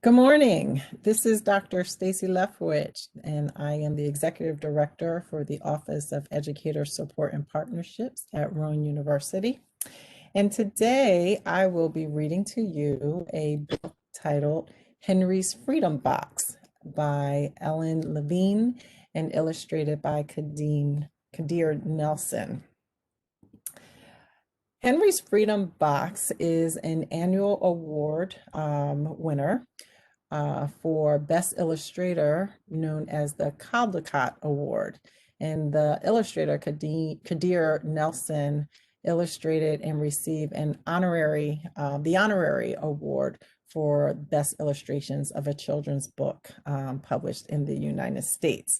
Good morning. This is Dr. Stacey Leftwich, and I am the Executive Director for the Office of Educator Support and Partnerships at Rowan University. And today I will be reading to you a book titled Henry's Freedom Box by Ellen Levine and illustrated by Kadir Nelson. Henry's Freedom Box is an annual award winner for Best Illustrator, known as the Caldecott Award. And the illustrator, Kadir Nelson, illustrated and received the honorary award for Best Illustrations of a Children's Book published in the United States.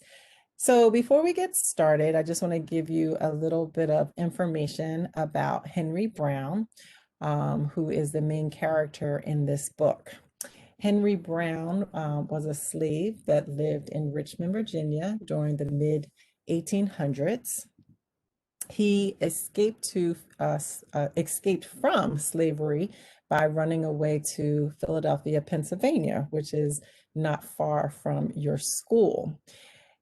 So before we get started, I just want to give you a little bit of information about Henry Brown, who is the main character in this book. Henry Brown was a slave that lived in Richmond, Virginia during the mid 1800s. He escaped from slavery by running away to Philadelphia, Pennsylvania, which is not far from your school.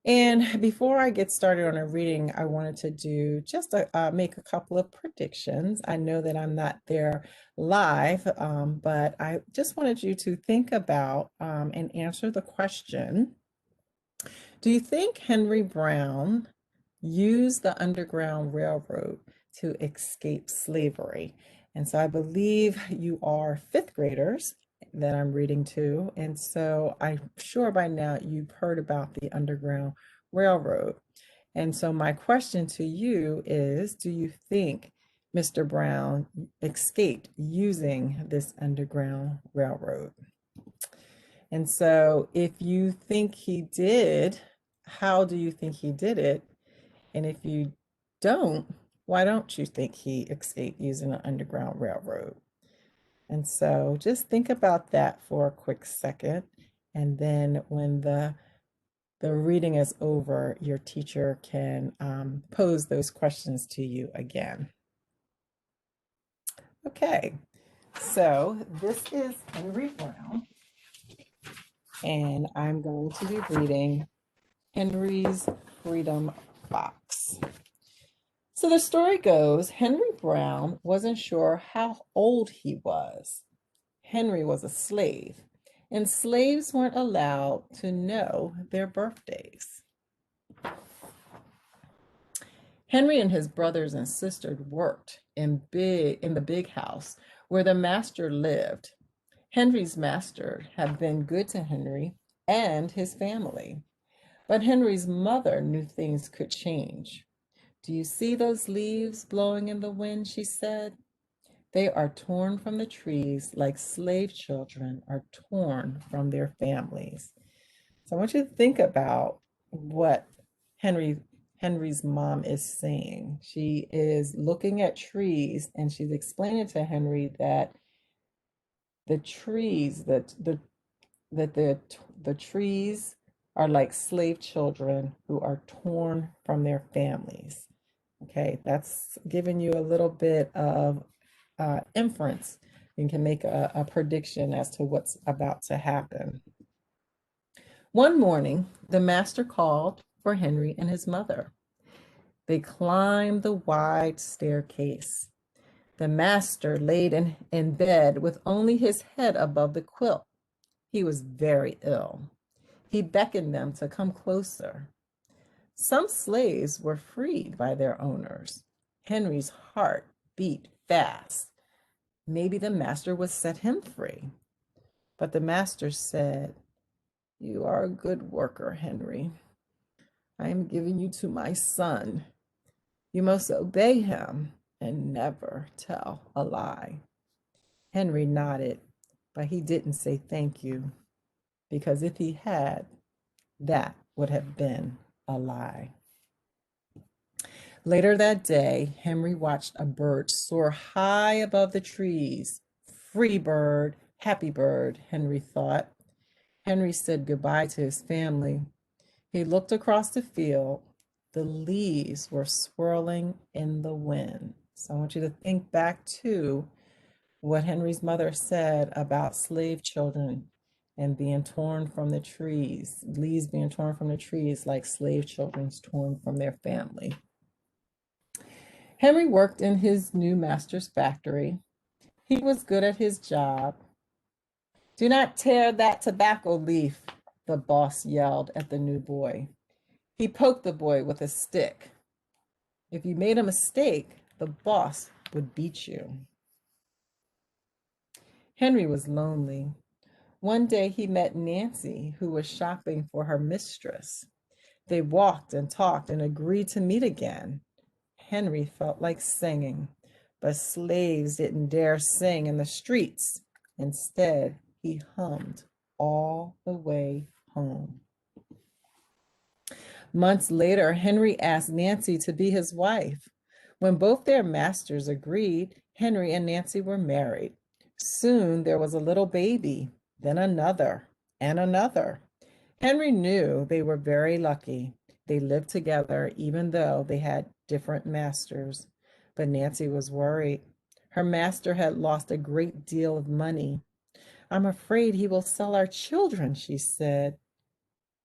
And before I get started on a reading, I wanted to do just make a couple of predictions. I know that I'm not there live, but I just wanted you to think about and answer the question, do you think Henry Brown used the Underground Railroad to escape slavery? And so I believe you are fifth graders that I'm reading to. And so I'm sure by now you've heard about the Underground Railroad. And so my question to you is, do you think Mr. Brown escaped using this Underground Railroad? And so if you think he did, how do you think he did it? And if you don't, why don't you think he escaped using an Underground Railroad? And so just think about that for a quick second. And then when the reading is over, your teacher can pose those questions to you again. Okay, so this is Henry Brown, and I'm going to be reading Henry's Freedom Box. So the story goes, Henry Brown wasn't sure how old he was. Henry was a slave, and slaves weren't allowed to know their birthdays. Henry and his brothers and sisters worked in the big house where the master lived. Henry's master had been good to Henry and his family, but Henry's mother knew things could change. Do you see those leaves blowing in the wind? She said. They are torn from the trees like slave children are torn from their families. So I want you to think about what Henry's mom is saying. She is looking at trees and she's explaining to Henry that the trees the trees are like slave children who are torn from their families. Okay, that's giving you a little bit of inference. You can make a prediction as to what's about to happen. One morning, the master called for Henry and his mother. They climbed the wide staircase. The master laid in bed with only his head above the quilt. He was very ill. He beckoned them to come closer. Some slaves were freed by their owners. Henry's heart beat fast. Maybe the master would set him free. But the master said, "You are a good worker, Henry. I am giving you to my son. You must obey him and never tell a lie." Henry nodded, but he didn't say thank you, because if he had, that would have been a lie. Later that day, Henry watched a bird soar high above the trees. Free bird, happy bird, Henry thought. Henry said goodbye to his family. He looked across the field. The leaves were swirling in the wind. So I want you to think back to what Henry's mother said about slave children and being torn from the trees, leaves being torn from the trees like slave children torn from their family. Henry worked in his new master's factory. He was good at his job. "Do not tear that tobacco leaf," the boss yelled at the new boy. He poked the boy with a stick. If you made a mistake, the boss would beat you. Henry was lonely. One day he met Nancy, who was shopping for her mistress. They walked and talked and agreed to meet again. Henry felt like singing, but slaves didn't dare sing in the streets. Instead, he hummed all the way home. Months later, Henry asked Nancy to be his wife. When both their masters agreed, Henry and Nancy were married. Soon there was a little baby, then another, and another. Henry knew they were very lucky. They lived together even though they had different masters. But Nancy was worried. Her master had lost a great deal of money. "I'm afraid he will sell our children," she said.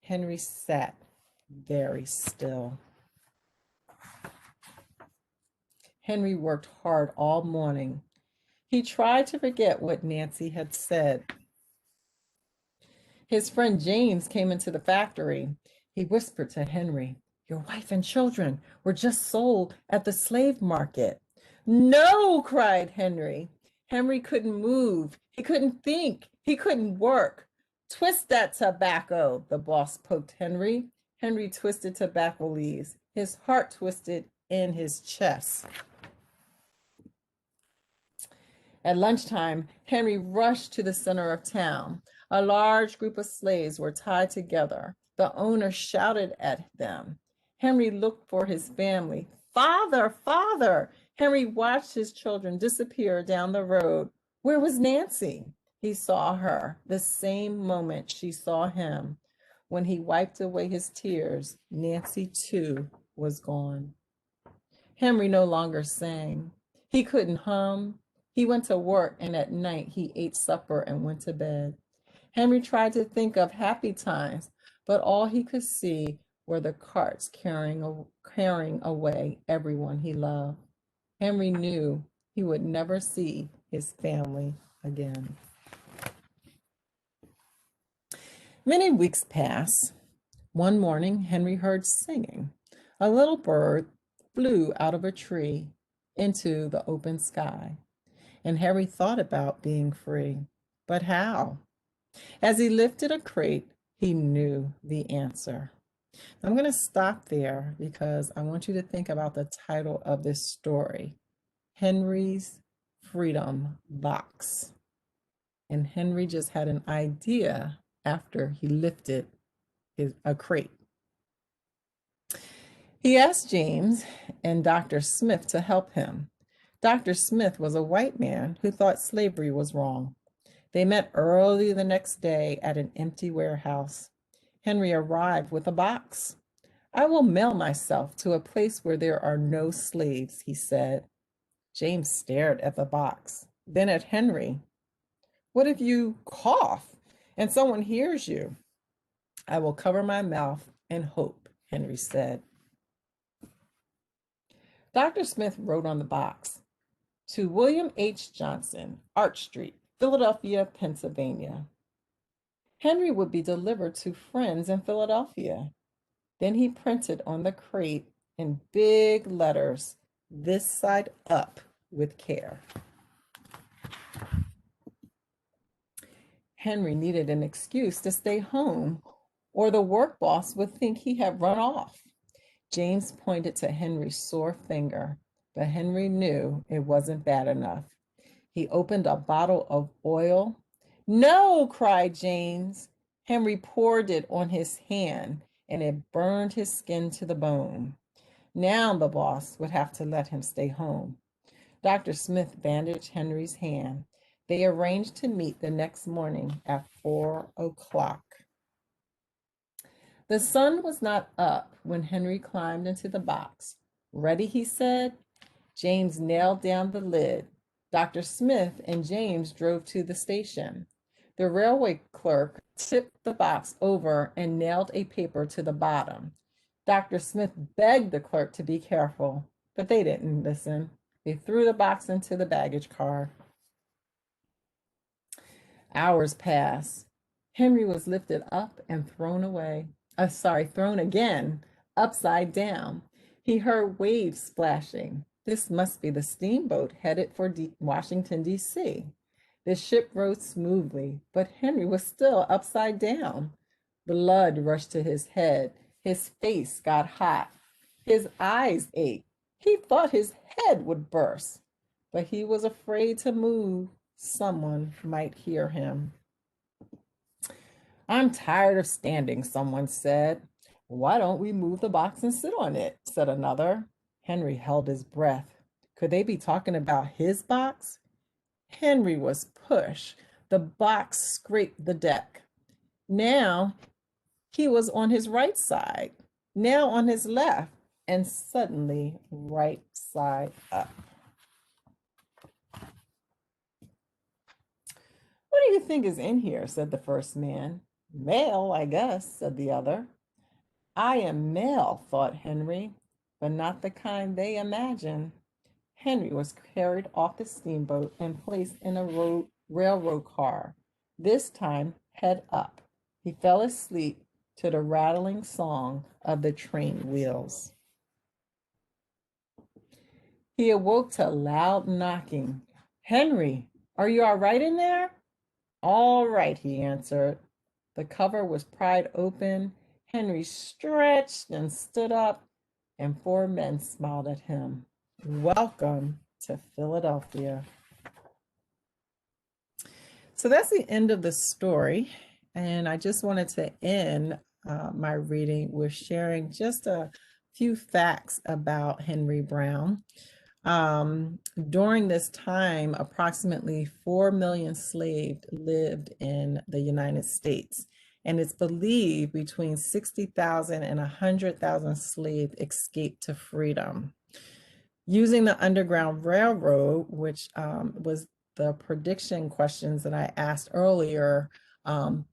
Henry sat very still. Henry worked hard all morning. He tried to forget what Nancy had said. His friend James came into the factory. He whispered to Henry, "Your wife and children were just sold at the slave market." "No!" cried Henry. Henry couldn't move. He couldn't think. He couldn't work. "Twist that tobacco," the boss poked Henry. Henry twisted tobacco leaves. His heart twisted in his chest. At lunchtime, Henry rushed to the center of town. A large group of slaves were tied together. The owner shouted at them. Henry looked for his family. "Father, father!" Henry watched his children disappear down the road. Where was Nancy? He saw her the same moment she saw him. When he wiped away his tears, Nancy too was gone. Henry no longer sang. He couldn't hum. He went to work, and at night he ate supper and went to bed. Henry tried to think of happy times, but all he could see were the carts carrying away everyone he loved. Henry knew he would never see his family again. Many weeks passed. One morning, Henry heard singing. A little bird flew out of a tree into the open sky. And Harry thought about being free. But how? As he lifted a crate, he knew the answer. I'm going to stop there because I want you to think about the title of this story, Henry's Freedom Box. And Henry just had an idea after he lifted a crate. He asked James and Dr. Smith to help him. Dr. Smith was a white man who thought slavery was wrong. They met early the next day at an empty warehouse. Henry arrived with a box. "I will mail myself to a place where there are no slaves," he said. James stared at the box, then at Henry. "What if you cough and someone hears you?" "I will cover my mouth and hope," Henry said. Dr. Smith wrote on the box, "To William H. Johnson, Arch Street, Philadelphia, Pennsylvania." Henry would be delivered to friends in Philadelphia. Then he printed on the crate in big letters, "This side up with care." Henry needed an excuse to stay home, or the work boss would think he had run off. James pointed to Henry's sore finger, but Henry knew it wasn't bad enough. He opened a bottle of oil. "No!" cried James. Henry poured it on his hand, and it burned his skin to the bone. Now the boss would have to let him stay home. Dr. Smith bandaged Henry's hand. They arranged to meet the next morning at 4 o'clock. The sun was not up when Henry climbed into the box. "Ready?" he said. James nailed down the lid. Dr. Smith and James drove to the station. The railway clerk tipped the box over and nailed a paper to the bottom. Dr. Smith begged the clerk to be careful, but they didn't listen. They threw the box into the baggage car. Hours passed. Henry was lifted up and thrown away. Thrown again, upside down. He heard waves splashing. This must be the steamboat headed for Washington, D.C. The ship rode smoothly, but Henry was still upside down. Blood rushed to his head. His face got hot. His eyes ached. He thought his head would burst, but he was afraid to move. Someone might hear him. I'm tired of standing, someone said. Why don't we move the box and sit on it? Said another. Henry held his breath. Could they be talking about his box? Henry was pushed. The box scraped the deck. Now he was on his right side, now on his left, and suddenly right side up. What do you think is in here? Said the first man. Mail, I guess, said the other. I am mail, thought Henry, but not the kind they imagine. Henry was carried off the steamboat and placed in a railroad car, this time head up. He fell asleep to the rattling song of the train wheels. He awoke to loud knocking. Henry, are you all right in there? All right, he answered. The cover was pried open. Henry stretched and stood up, and four men smiled at him. Welcome to Philadelphia. So that's the end of the story. And I just wanted to end my reading with sharing just a few facts about Henry Brown. During this time, approximately 4 million slaves lived in the United States. And it's believed between 60,000 and 100,000 slaves escaped to freedom. Using the Underground Railroad, which was the prediction questions that I asked earlier, the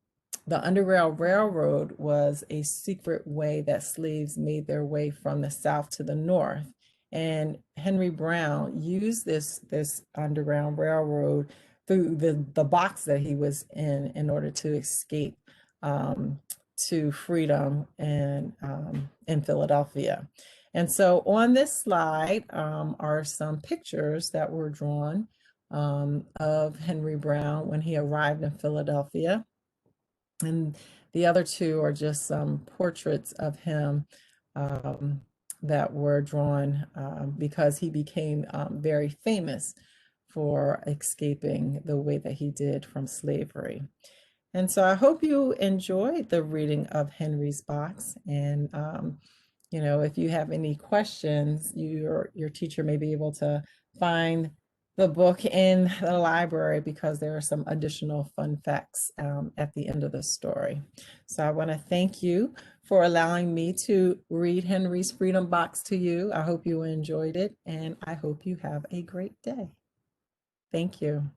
Underground Railroad was a secret way that slaves made their way from the South to the North. And Henry Brown used this Underground Railroad through the box that he was in order to escape to freedom in Philadelphia. And so on this slide are some pictures that were drawn of Henry Brown when he arrived in Philadelphia. And the other two are just some portraits of him that were drawn because he became very famous for escaping the way that he did from slavery. And so I hope you enjoyed the reading of Henry's box. And you know, if you have any questions, your teacher may be able to find the book in the library because there are some additional fun facts at the end of the story. So I want to thank you for allowing me to read Henry's Freedom Box to you. I hope you enjoyed it, and I hope you have a great day. Thank you.